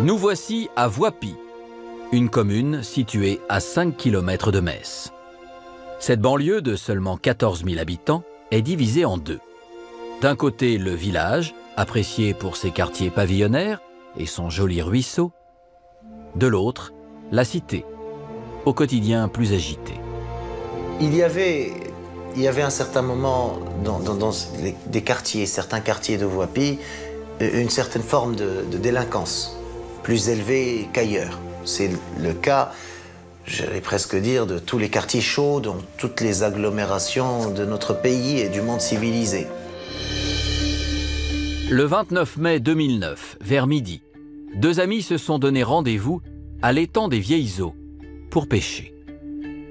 Nous voici à Voipy, une commune située à 5 km de Metz. Cette banlieue de seulement 14 000 habitants est divisée en deux. D'un côté, le village, apprécié pour ses quartiers pavillonnaires et son joli ruisseau. De l'autre, la cité, au quotidien plus agité. Il y avait un certain moment dans des quartiers, certains quartiers de Voipy, une certaine forme de délinquance, plus élevée qu'ailleurs. C'est le cas, j'allais presque dire, de tous les quartiers chauds, dans toutes les agglomérations de notre pays et du monde civilisé. Le 29 mai 2009, vers midi, deux amis se sont donné rendez-vous à l'étang des Vieilles Eaux pour pêcher.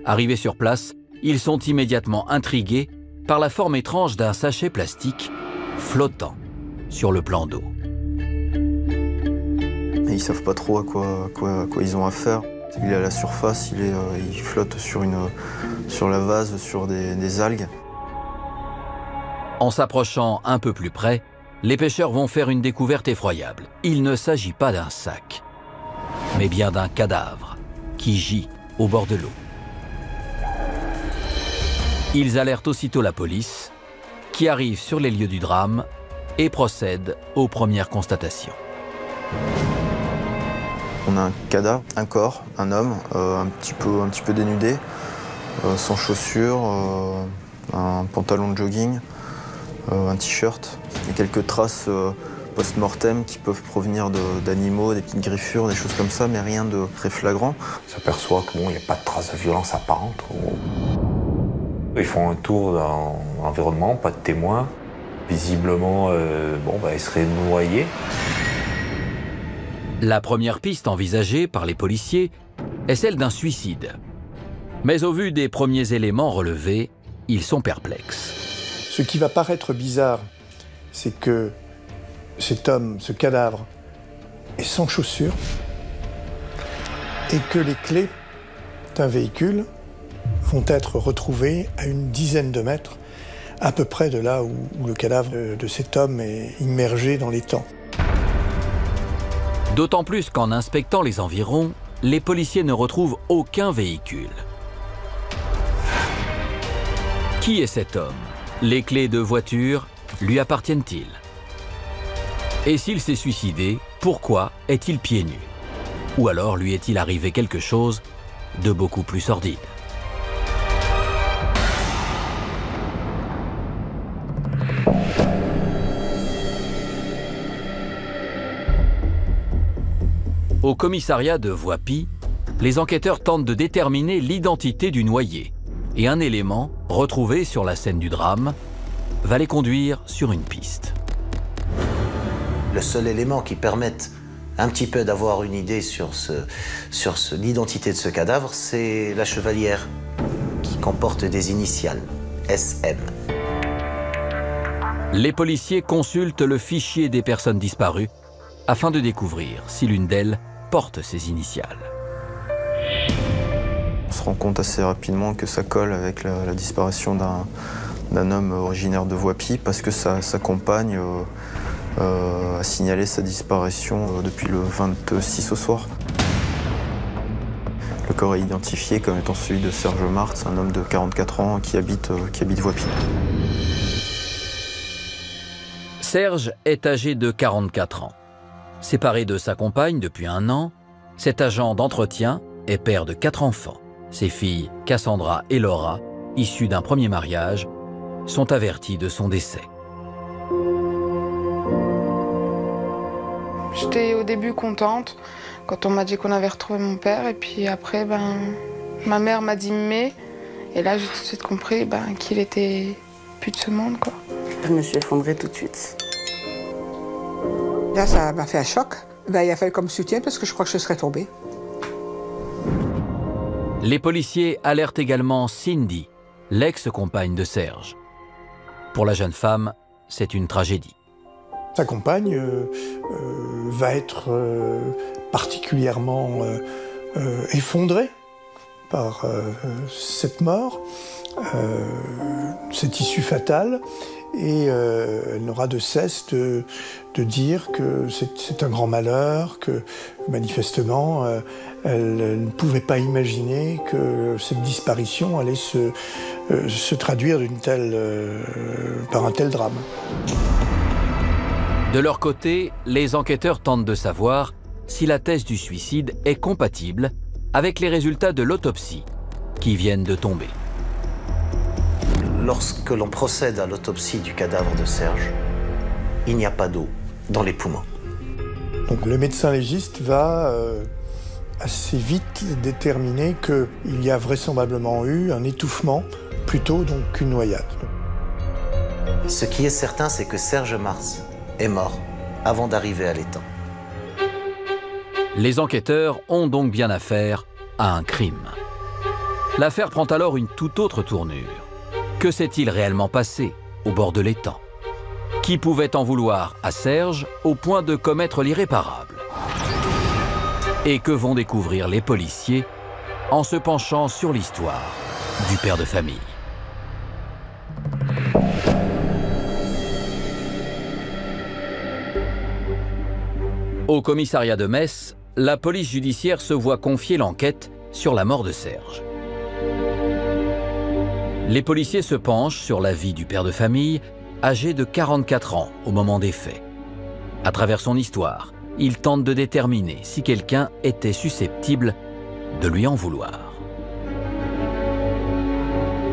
Arrivés sur place, ils sont immédiatement intrigués par la forme étrange d'un sachet plastique flottant sur le plan d'eau. Ils savent pas trop à quoi ils ont affaire. Il est à la surface, il flotte sur la vase, sur des algues. En s'approchant un peu plus près, les pêcheurs vont faire une découverte effroyable. Il ne s'agit pas d'un sac, mais bien d'un cadavre qui gît au bord de l'eau. Ils alertent aussitôt la police, qui arrive sur les lieux du drame et procède aux premières constatations. On a un cadavre, un corps, un homme, un petit peu dénudé, sans chaussures, un pantalon de jogging, un t-shirt. Il y a quelques traces post-mortem qui peuvent provenir d'animaux, des petites griffures, des choses comme ça, mais rien de très flagrant. On s'aperçoit qu'il n'y a pas de traces de violence apparente. Ils font un tour dans l'environnement, pas de témoins. Visiblement, ils seraient noyés. La première piste envisagée par les policiers est celle d'un suicide. Mais au vu des premiers éléments relevés, ils sont perplexes. Ce qui va paraître bizarre, c'est que cet homme, ce cadavre, est sans chaussures et que les clés d'un véhicule vont être retrouvées à une dizaine de mètres, à peu près de là où le cadavre de cet homme est immergé dans l'étang. D'autant plus qu'en inspectant les environs, les policiers ne retrouvent aucun véhicule. Qui est cet homme? Les clés de voiture lui appartiennent-ils? Et s'il s'est suicidé, pourquoi est-il pieds nus? Ou alors lui est-il arrivé quelque chose de beaucoup plus sordide? Au commissariat de Voipy, les enquêteurs tentent de déterminer l'identité du noyé et un élément, retrouvé sur la scène du drame, va les conduire sur une piste. Le seul élément qui permette un petit peu d'avoir une idée sur l'identité de ce cadavre, c'est la chevalière qui comporte des initiales, SM. Les policiers consultent le fichier des personnes disparues afin de découvrir si l'une d'elles porte ses initiales. On se rend compte assez rapidement que ça colle avec la disparition d'un homme originaire de Voipy parce que sa compagne a signalé sa disparition depuis le 26 au soir. Le corps est identifié comme étant celui de Serge Martz, un homme de 44 ans qui habite Voipy. Serge est âgé de 44 ans. Séparé de sa compagne depuis 1 an, cet agent d'entretien est père de 4 enfants. Ses filles, Cassandra et Laura, issues d'un premier mariage, sont averties de son décès. J'étais au début contente quand on m'a dit qu'on avait retrouvé mon père. Et puis après, ma mère m'a dit mais. Et là, j'ai tout de suite compris qu'il était plus de ce monde, quoi. Je me suis effondrée tout de suite. Là, ça m'a fait un choc. Il a fallu qu'on me soutienne parce que je crois que je serais tombée. Les policiers alertent également Cindy, l'ex-compagne de Serge. Pour la jeune femme, c'est une tragédie. Sa compagne va être particulièrement effondrée par cette mort, cette issue fatale, et elle n'aura de cesse de dire que c'est un grand malheur, que manifestement elle ne pouvait pas imaginer que cette disparition allait se traduire par un tel drame. De leur côté, les enquêteurs tentent de savoir si la thèse du suicide est compatible avec les résultats de l'autopsie qui viennent de tomber. Lorsque l'on procède à l'autopsie du cadavre de Serge, il n'y a pas d'eau dans les poumons. Donc le médecin légiste va assez vite déterminer qu'il y a vraisemblablement eu un étouffement plutôt donc qu'une noyade. Ce qui est certain, c'est que Serge Mars est mort avant d'arriver à l'étang. Les enquêteurs ont donc bien affaire à un crime. L'affaire prend alors une toute autre tournure. Que s'est-il réellement passé au bord de l'étang? Qui pouvait en vouloir à Serge au point de commettre l'irréparable? Et que vont découvrir les policiers en se penchant sur l'histoire du père de famille? Au commissariat de Metz, la police judiciaire se voit confier l'enquête sur la mort de Serge. Les policiers se penchent sur la vie du père de famille, âgé de 44 ans au moment des faits. À travers son histoire, ils tentent de déterminer si quelqu'un était susceptible de lui en vouloir.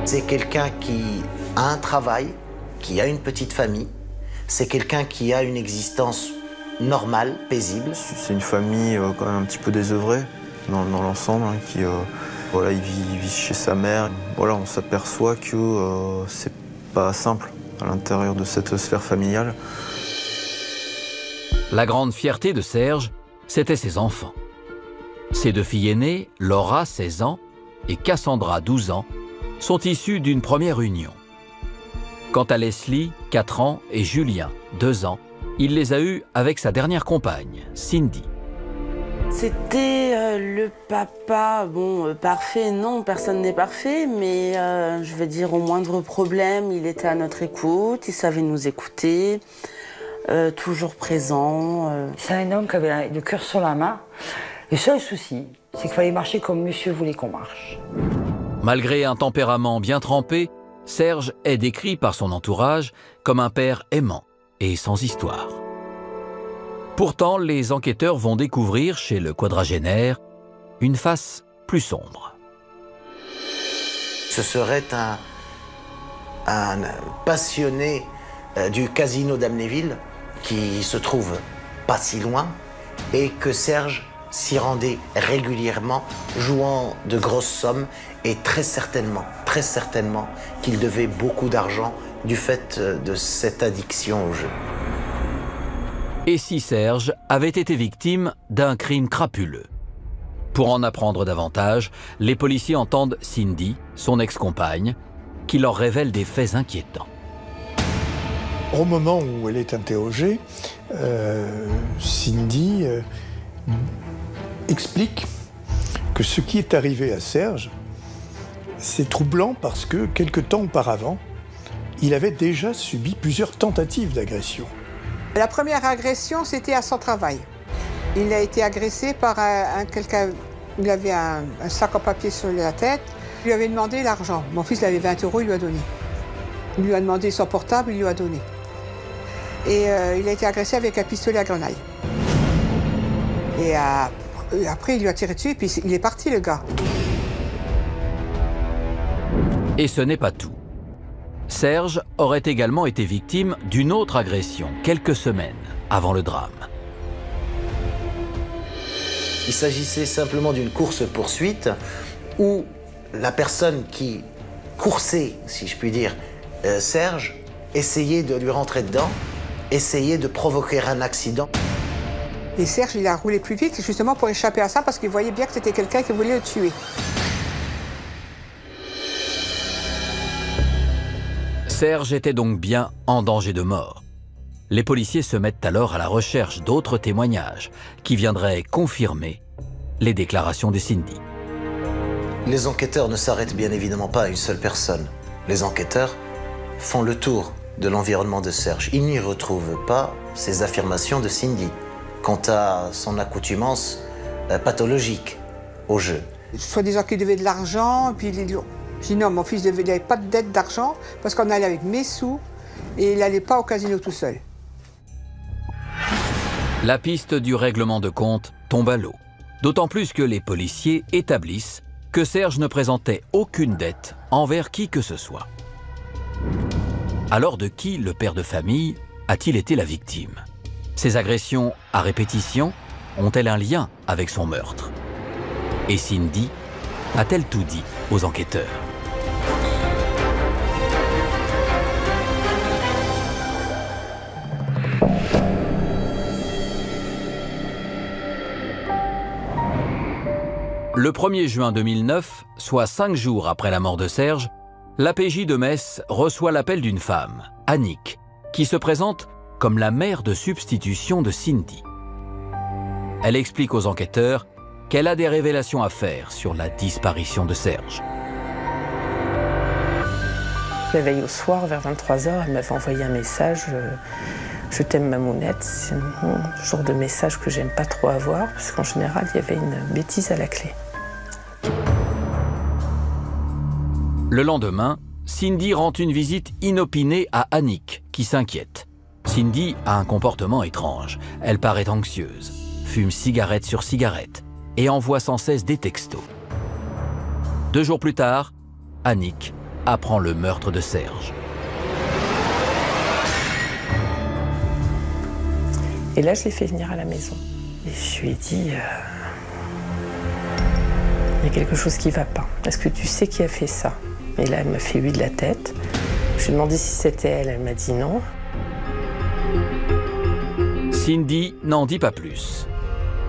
C'est quelqu'un qui a un travail, qui a une petite famille. C'est quelqu'un qui a une existence normale, paisible. C'est une famille quand même un petit peu désœuvrée dans l'ensemble, hein, qui voilà, il vit chez sa mère. Voilà, on s'aperçoit que c'est pas simple à l'intérieur de cette sphère familiale. La grande fierté de Serge, c'était ses enfants. Ses deux filles aînées, Laura, 16 ans, et Cassandra, 12 ans, sont issues d'une première union. Quant à Leslie, 4 ans, et Julien, 2 ans, il les a eus avec sa dernière compagne, Cindy. C'était le papa, bon, parfait, non, personne n'est parfait, mais je veux dire, au moindre problème, il était à notre écoute, il savait nous écouter, toujours présent. C'est un homme qui avait le cœur sur la main. Le seul souci, c'est qu'il fallait marcher comme monsieur voulait qu'on marche. Malgré un tempérament bien trempé, Serge est décrit par son entourage comme un père aimant et sans histoire. Pourtant, les enquêteurs vont découvrir chez le quadragénaire une face plus sombre. Ce serait un passionné du casino d'Amnéville qui se trouve pas si loin et que Serge s'y rendait régulièrement, jouant de grosses sommes et très certainement qu'il devait beaucoup d'argent du fait de cette addiction au jeu. Et si Serge avait été victime d'un crime crapuleux? Pour en apprendre davantage, les policiers entendent Cindy, son ex-compagne, qui leur révèle des faits inquiétants. Au moment où elle est interrogée, Cindy explique que ce qui est arrivé à Serge, c'est troublant parce que quelque temps auparavant, il avait déjà subi plusieurs tentatives d'agression. La première agression, c'était à son travail. Il a été agressé par quelqu'un. Il avait un sac en papier sur la tête. Il lui avait demandé l'argent. Mon fils, il avait 20 €, il lui a donné. Il lui a demandé son portable, il lui a donné. Et il a été agressé avec un pistolet à grenaille. Et après, il lui a tiré dessus, et puis il est parti, le gars. Et ce n'est pas tout. Serge aurait également été victime d'une autre agression quelques semaines avant le drame. Il s'agissait simplement d'une course-poursuite où la personne qui coursait, si je puis dire, Serge, essayait de lui rentrer dedans, essayait de provoquer un accident. Et Serge, il a roulé plus vite justement pour échapper à ça parce qu'il voyait bien que c'était quelqu'un qui voulait le tuer. Serge était donc bien en danger de mort. Les policiers se mettent alors à la recherche d'autres témoignages qui viendraient confirmer les déclarations de Cindy. Les enquêteurs ne s'arrêtent bien évidemment pas à une seule personne. Les enquêteurs font le tour de l'environnement de Serge. Il n'y retrouve pas ces affirmations de Cindy quant à son accoutumance pathologique au jeu. Soi-disant qu'il devait de l'argent, puis il dit non, mon fils n'avait pas de dette d'argent parce qu'on allait avec mes sous et il n'allait pas au casino tout seul. La piste du règlement de compte tombe à l'eau. D'autant plus que les policiers établissent que Serge ne présentait aucune dette envers qui que ce soit. Alors de qui le père de famille a-t-il été la victime? Ces agressions à répétition ont-elles un lien avec son meurtre? Et Cindy a-t-elle tout dit aux enquêteurs? Le 1er juin 2009, soit 5 jours après la mort de Serge, l'APJ de Metz reçoit l'appel d'une femme, Annick, qui se présente comme la mère de substitution de Cindy. Elle explique aux enquêteurs qu'elle a des révélations à faire sur la disparition de Serge. La veille au soir, vers 23 h, elle m'avait envoyé un message « Je t'aime Mamounette ». C'est le genre de message que j'aime pas trop avoir, parce qu'en général, il y avait une bêtise à la clé. Le lendemain, Cindy rend une visite inopinée à Annick, qui s'inquiète. Cindy a un comportement étrange. Elle paraît anxieuse, fume cigarette sur cigarette et envoie sans cesse des textos. 2 jours plus tard, Annick apprend le meurtre de Serge. Et là, je l'ai fait venir à la maison. Et je lui ai dit, il y a quelque chose qui ne va pas. Est-ce que tu sais qui a fait ça? Et là, elle m'a fait oui de la tête. Je lui ai demandé si c'était elle. Elle m'a dit non. Cindy n'en dit pas plus.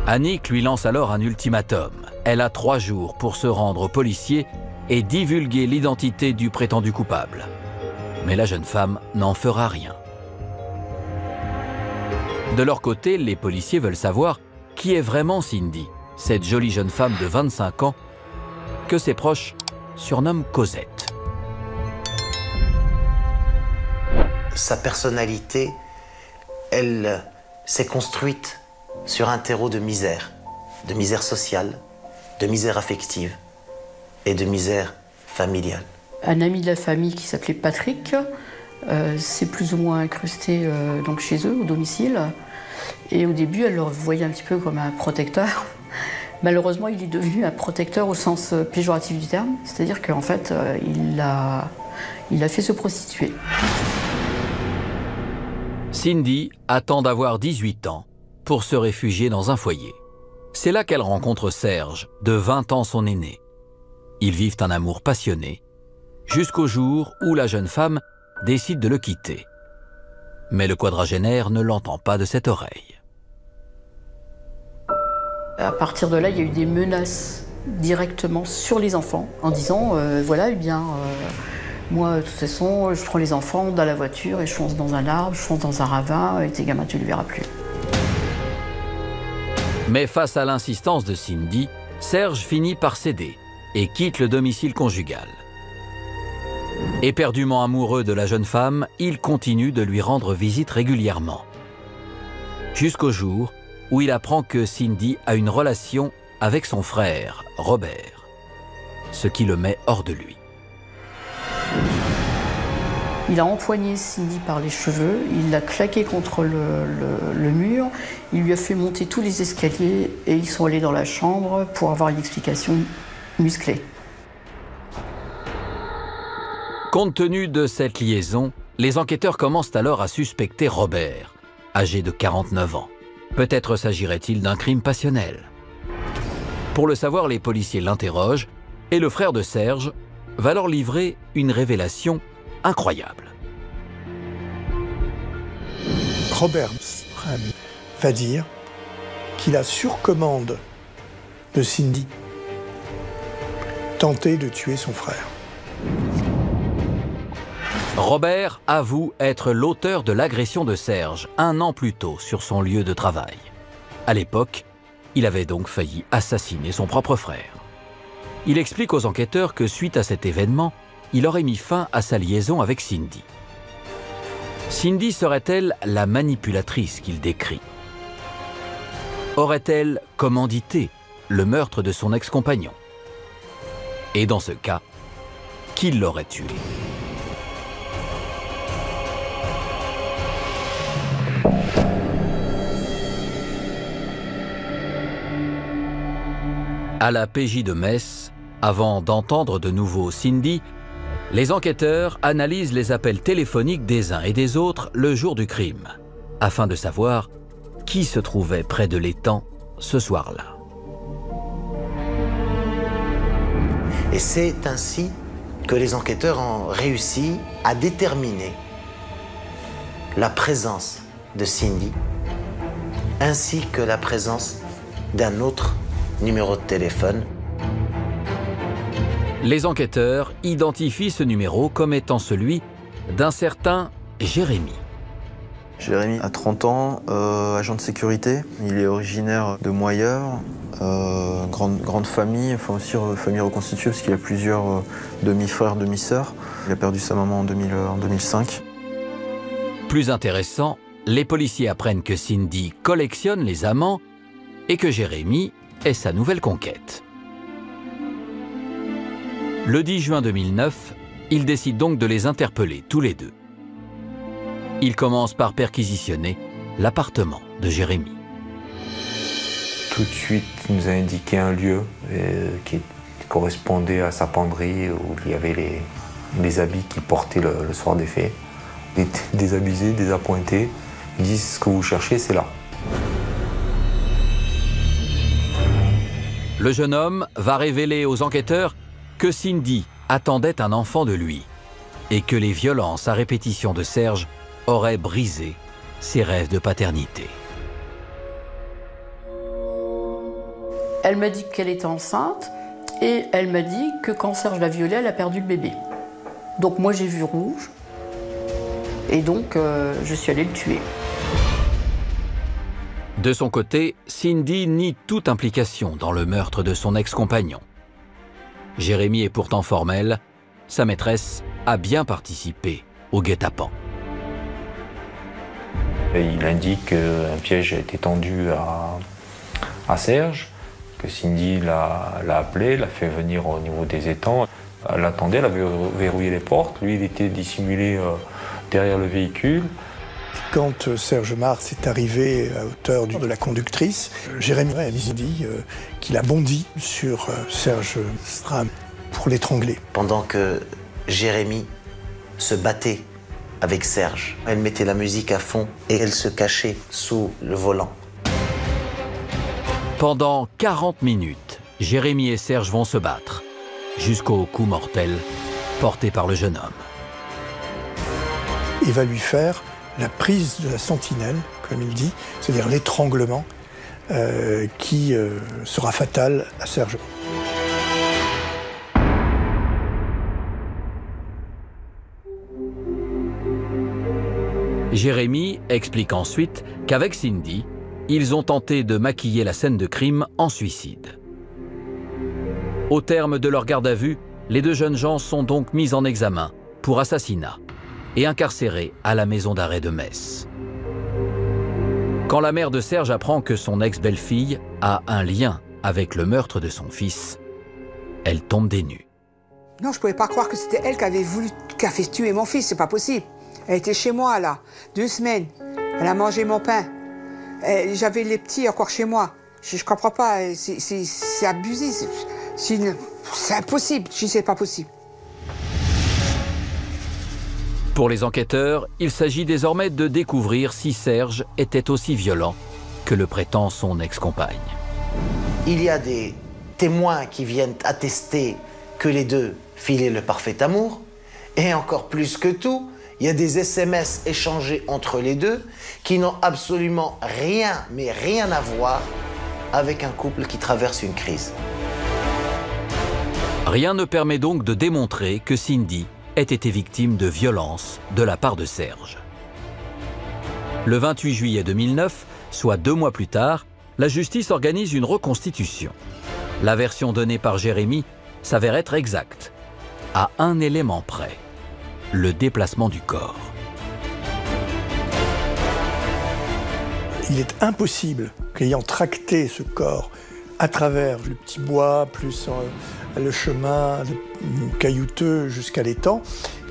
Annick lui lance alors un ultimatum. Elle a 3 jours pour se rendre aux policiers et divulguer l'identité du prétendu coupable. Mais la jeune femme n'en fera rien. De leur côté, les policiers veulent savoir qui est vraiment Cindy, cette jolie jeune femme de 25 ans que ses proches surnomment Cosette. Sa personnalité, elle s'est construite sur un terreau de misère sociale, de misère affective et de misère familiale. Un ami de la famille qui s'appelait Patrick s'est plus ou moins incrusté donc chez eux, au domicile. Et au début, elle le voyait un petit peu comme un protecteur. Malheureusement, il est devenu un protecteur au sens péjoratif du terme. C'est-à-dire qu'en fait, il a fait se prostituer. Cindy attend d'avoir 18 ans pour se réfugier dans un foyer. C'est là qu'elle rencontre Serge, de 20 ans son aîné. Ils vivent un amour passionné, jusqu'au jour où la jeune femme décide de le quitter. Mais le quadragénaire ne l'entend pas de cette oreille. À partir de là, il y a eu des menaces directement sur les enfants, en disant voilà, eh bien, moi, de toute façon, je prends les enfants dans la voiture et je fonce dans un arbre, je fonce dans un ravin, et tes gamins, tu ne les verras plus. Mais face à l'insistance de Cindy, Serge finit par céder et quitte le domicile conjugal. Éperdument amoureux de la jeune femme, il continue de lui rendre visite régulièrement. Jusqu'au jour où il apprend que Cindy a une relation avec son frère, Robert, ce qui le met hors de lui. Il a empoigné Cindy par les cheveux, il l'a claqué contre le mur, il lui a fait monter tous les escaliers et ils sont allés dans la chambre pour avoir une explication musclée. Compte tenu de cette liaison, les enquêteurs commencent alors à suspecter Robert, âgé de 49 ans. Peut-être s'agirait-il d'un crime passionnel. Pour le savoir, les policiers l'interrogent et le frère de Serge va leur livrer une révélation incroyable. Robert va dire qu'il a sur commande de Cindy tenté de tuer son frère. Robert avoue être l'auteur de l'agression de Serge 1 an plus tôt sur son lieu de travail. À l'époque, il avait donc failli assassiner son propre frère. Il explique aux enquêteurs que suite à cet événement, il aurait mis fin à sa liaison avec Cindy. Cindy serait-elle la manipulatrice qu'il décrit? Aurait-elle commandité le meurtre de son ex-compagnon? Et dans ce cas, qui l'aurait tué? À la PJ de Metz, avant d'entendre de nouveau Cindy, les enquêteurs analysent les appels téléphoniques des uns et des autres le jour du crime, afin de savoir qui se trouvait près de l'étang ce soir-là. Et c'est ainsi que les enquêteurs ont réussi à déterminer la présence de Cindy, ainsi que la présence d'un autre numéro de téléphone. Les enquêteurs identifient ce numéro comme étant celui d'un certain Jérémy. Jérémy a 30 ans, agent de sécurité. Il est originaire de Moyeur, grande famille, enfin aussi famille reconstituée parce qu'il a plusieurs demi-frères, demi-sœurs. Il a perdu sa maman en 2005. Plus intéressant, les policiers apprennent que Cindy collectionne les amants et que Jérémy est sa nouvelle conquête. Le 10 juin 2009, ils décident donc de les interpeller tous les deux. Ils commencent par perquisitionner l'appartement de Jérémy. Tout de suite, il nous a indiqué un lieu qui correspondait à sa penderie, où il y avait les habits qu'il portait le soir des faits. Il était désabusé, désappointé. Ils disent ce que vous cherchez, c'est là. Le jeune homme va révéler aux enquêteurs que Cindy attendait un enfant de lui et que les violences à répétition de Serge auraient brisé ses rêves de paternité. Elle m'a dit qu'elle était enceinte et elle m'a dit que quand Serge l'a violée, elle a perdu le bébé. Donc moi j'ai vu rouge et donc je suis allée le tuer. De son côté, Cindy nie toute implication dans le meurtre de son ex-compagnon. Jérémy est pourtant formel, sa maîtresse a bien participé au guet-apens. Il indique qu'un piège a été tendu à Serge, que Cindy l'a appelé, l'a fait venir au niveau des étangs. Elle l'attendait, elle avait verrouillé les portes, lui il était dissimulé derrière le véhicule. Quand Serge Mars est arrivé à hauteur de la conductrice, Jérémy a dit qu'il a bondi sur Serge Stram pour l'étrangler. Pendant que Jérémy se battait avec Serge, elle mettait la musique à fond et elle se cachait sous le volant. Pendant 40 minutes, Jérémy et Serge vont se battre, jusqu'au coup mortel porté par le jeune homme. Il va lui faire la prise de la sentinelle, comme il dit, c'est-à-dire l'étranglement qui sera fatal à Serge. Jérémy explique ensuite qu'avec Cindy, ils ont tenté de maquiller la scène de crime en suicide. Au terme de leur garde à vue, les deux jeunes gens sont donc mis en examen pour assassinat et incarcérés à la maison d'arrêt de Metz. Quand la mère de Serge apprend que son ex-belle-fille a un lien avec le meurtre de son fils, elle tombe des nues. Non, je ne pouvais pas croire que c'était elle qui a fait tuer mon fils, c'est pas possible. Elle était chez moi, là, 2 semaines. Elle a mangé mon pain. J'avais les petits encore chez moi. Je ne comprends pas, c'est abusé. C'est impossible, je dis c'est pas possible. Pour les enquêteurs, il s'agit désormais de découvrir si Serge était aussi violent que le prétend son ex-compagne. Il y a des témoins qui viennent attester que les deux filaient le parfait amour. Et encore plus que tout, il y a des SMS échangés entre les deux qui n'ont absolument rien, mais rien à voir avec un couple qui traverse une crise. Rien ne permet donc de démontrer que Cindy ait été victime de violences de la part de Serge. Le 28 juillet 2009, soit 2 mois plus tard, la justice organise une reconstitution. La version donnée par Jérémy s'avère être exacte, à un élément près, le déplacement du corps. Il est impossible qu'ayant tracté ce corps à travers le petit bois, plus le chemin caillouteux jusqu'à l'étang,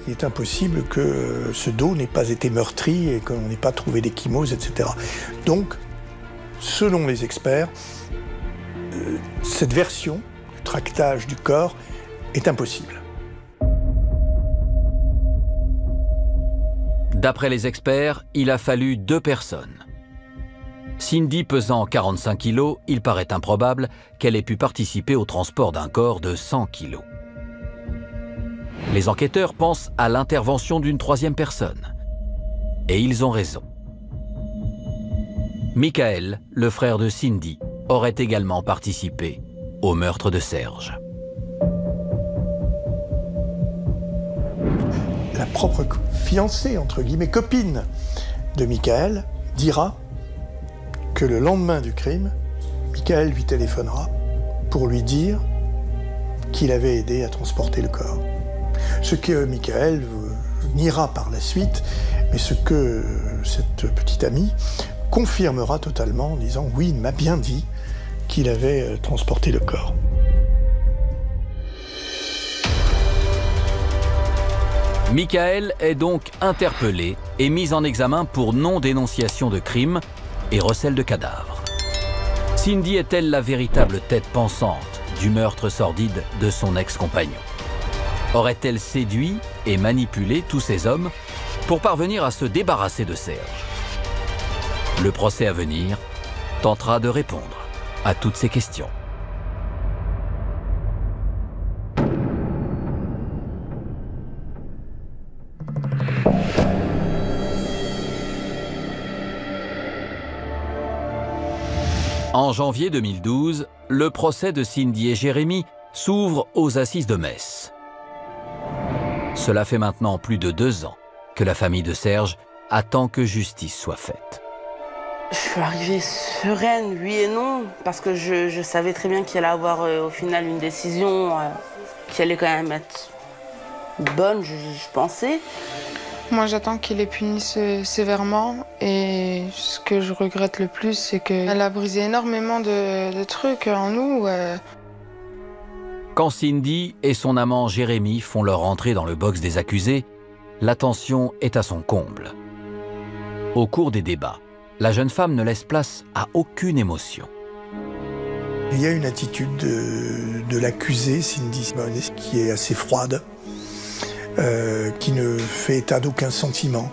il est impossible que ce dos n'ait pas été meurtri et qu'on n'ait pas trouvé d'ecchymose, etc. Donc, selon les experts, cette version, le tractage du corps, est impossible. D'après les experts, il a fallu 2 personnes. Cindy pesant 45 kilos, il paraît improbable qu'elle ait pu participer au transport d'un corps de 100 kilos. Les enquêteurs pensent à l'intervention d'une 3e personne. Et ils ont raison. Michael, le frère de Cindy, aurait également participé au meurtre de Serge. La propre fiancée, entre guillemets, copine de Michael, dira que le lendemain du crime, Michael lui téléphonera pour lui dire qu'il avait aidé à transporter le corps. Ce que Michael niera par la suite, mais ce que cette petite amie confirmera totalement en disant « oui, il m'a bien dit qu'il avait transporté le corps ». Michael est donc interpellé et mis en examen pour non-dénonciation de crime et recel de cadavres. Cindy est-elle la véritable tête pensante du meurtre sordide de son ex-compagnon? Aurait-elle séduit et manipulé tous ces hommes pour parvenir à se débarrasser de Serge? Le procès à venir tentera de répondre à toutes ces questions. En janvier 2012, le procès de Cindy et Jérémy s'ouvre aux assises de Metz. Cela fait maintenant plus de 2 ans que la famille de Serge attend que justice soit faite. Je suis arrivée sereine, oui et non, parce que je savais très bien qu'il allait avoir au final une décision qui allait quand même être bonne, je pensais. Moi, j'attends qu'il est puni sévèrement et ce que je regrette le plus, c'est qu'elle a brisé énormément de trucs en nous. Quand Cindy et son amant Jérémy font leur entrée dans le box des accusés, la tension est à son comble. Au cours des débats, la jeune femme ne laisse place à aucune émotion. Il y a une attitude de l'accusée, Cindy Simone, qui est assez froide. Qui ne fait état d'aucun sentiment,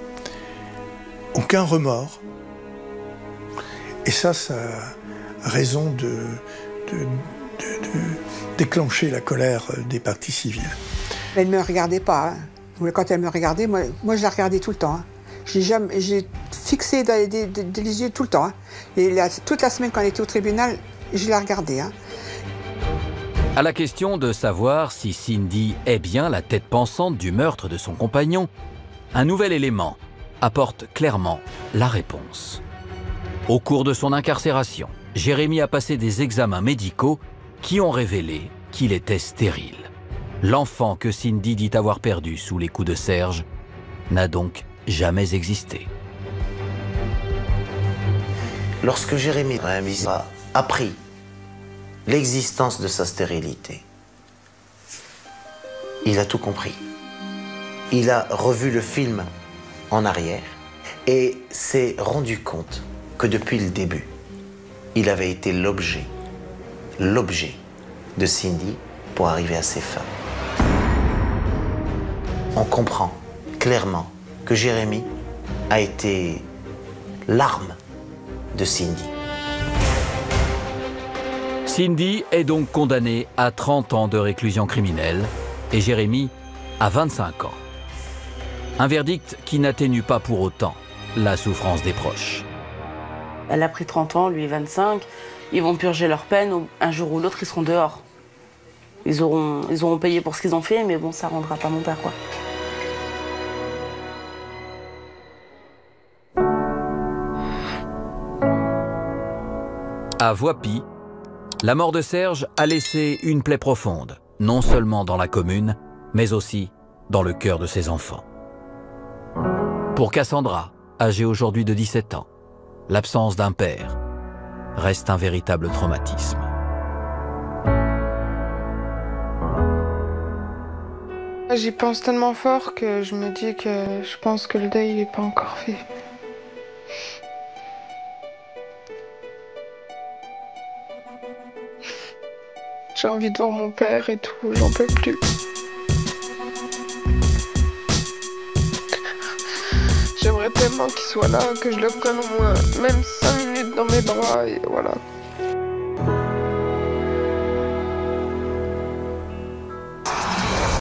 aucun remords. Et ça a raison de déclencher la colère des parties civiles. Elle ne me regardait pas. Hein. Quand elle me regardait, moi je la regardais tout le temps. Hein. J'ai fixé les yeux tout le temps. Hein. Et toute la semaine quand elle était au tribunal, je la regardais. Hein. À la question de savoir si Cindy est bien la tête pensante du meurtre de son compagnon, un nouvel élément apporte clairement la réponse. Au cours de son incarcération, Jérémy a passé des examens médicaux qui ont révélé qu'il était stérile. L'enfant que Cindy dit avoir perdu sous les coups de Serge n'a donc jamais existé. Lorsque Jérémy a appris l'existence de sa stérilité, il a tout compris. Il a revu le film en arrière et s'est rendu compte que depuis le début, il avait été l'objet de Cindy pour arriver à ses fins. On comprend clairement que Jérémy a été l'arme de Cindy. Cindy est donc condamnée à 30 ans de réclusion criminelle et Jérémy à 25 ans. Un verdict qui n'atténue pas pour autant la souffrance des proches. Elle a pris 30 ans, lui 25. Ils vont purger leur peine. Un jour ou l'autre, ils seront dehors. Ils auront payé pour ce qu'ils ont fait, mais bon, ça rendra pas mon père, quoi. À Voipy, la mort de Serge a laissé une plaie profonde, non seulement dans la commune, mais aussi dans le cœur de ses enfants. Pour Cassandra, âgée aujourd'hui de 17 ans, l'absence d'un père reste un véritable traumatisme. J'y pense tellement fort que je me dis que je pense que le deuil n'est pas encore fait. J'ai envie de voir mon père et tout, j'en peux plus. J'aimerais tellement qu'il soit là, que je le prenne au moins même 5 minutes dans mes bras et voilà.